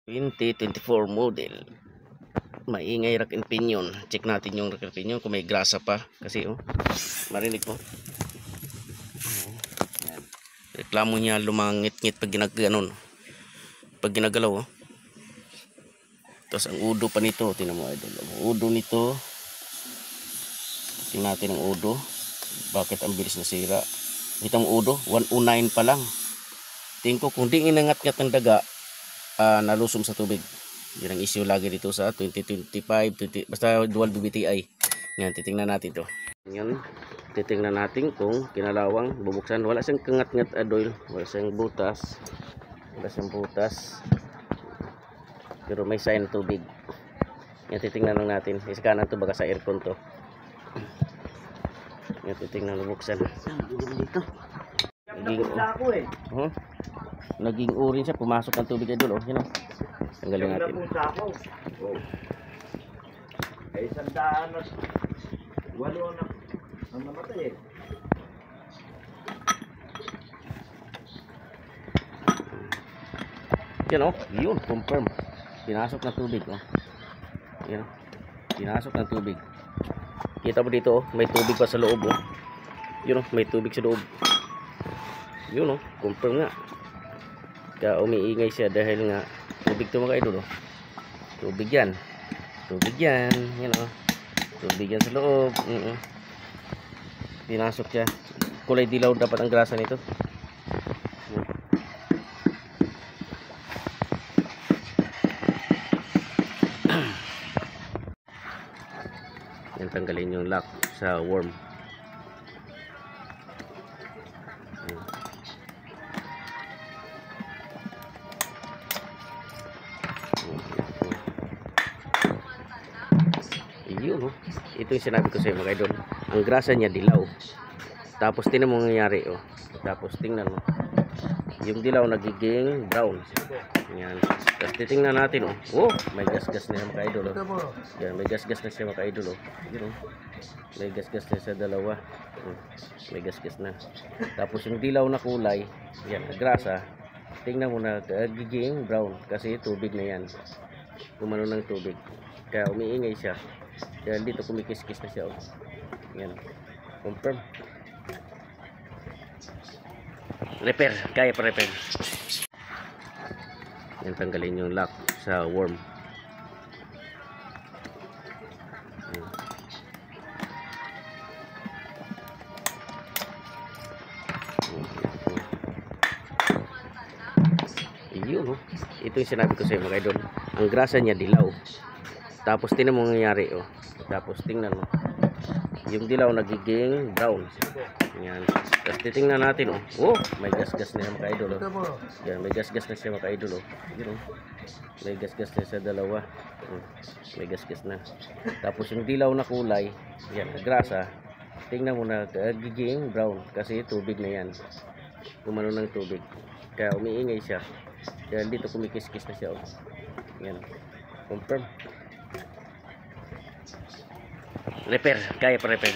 2024 model. Maingay rack and pinion. Check natin yung rack and pinion kung may grasa pa. Kasi marinig mo. Reklamo niya lumangit-ngit pag ginaganon. Pag ginagalaw. Tapos ang udo pa nito. Tingnan mo idol. Ang udo nito. Tingnan natin ang udo. Bakit ang bilis nasira? Kita mo udo. 109 pa lang. Tingin ko kung di inangat-ngat ng daga, nalusong sa tubig. Yan ang issue lagi dito sa 2025, basta dual BBTI. Yan, titingnan natin to. Yan, titingnan natin kung kinalawang bubuksan. Wala siyang kangat-ngat adoil, wala siyang butas. Wala siyang butas. Pero may sign ng tubig. Yan, titingnan lang natin. Isikanan to baka sa aircon to. Yan, titingnan bubuksan. Dito. Naging urin siya, pumasok ang tubig idol, yun o. Tanggalin natin. Ay, sandaan at walo na ang namatay eh. Yan o, yun, confirm. Pinasok ng tubig o. Yan o, pinasok ng tubig. Kita mo dito o, may tubig pa sa loob o. Yun o, may tubig sa loob. Yun o, confirm nga. Kaya umiingay siya dahil nga tubig ito mga idol. Tubig yan. Tubig yan. Yan o. Tubig yan sa loob. Pinasok siya. Kulay dilaw dapat ang grasa nito. Yan, tanggalin yung lock sa worm. Yun, ito yung sinabi ko sa iyo mga idol. Ang grasa niya dilaw. Tapos tingnan mo nangyayari oh. Tapos tingnan mo. Yung dilaw nagiging brown. Yan. Tapos titingnan natin oh. Oh, may gas-gas na mga idol oh. Yan, may gas-gas na siya mga idol oh. Yun oh. May gas-gas na sa dalawa. May gas-gas na. Tapos yung dilaw na kulay, yan, grasa. Tingnan mo na nagiging brown kasi tubig na yan. Kumano ng tubig. Kaya umiingay siya. Dahil dito kumikis-kis na siya oh. Yan. Confirm. Repair. Kaya pa repair. Yan, tanggalin yung lock sa worm. Yun oh. Ito yung sinabi ko sa iyo mga idol. Ang grasa niya dilaw. Tapos tingnan mo nangyayari oh. Tapos tingnan mo. Yung dilaw nagiging brown. Yan. Tapos titingnan natin oh. Oh, may gas-gas na mga idol oh. Yan, may gas-gas na siya mga idol oh. Yun oh. May gas-gas na sa dalawa. May gas-gas na. Tapos yung dilaw na kulay, yan, grasa. Tingnan mo na nagiging brown kasi tubig na yan. Kumano ng tubig. Kaya umiingay siya. Dahil dito kumikis-kis na siya oh. Yan. Confirm. Repair. Kaya pa repair.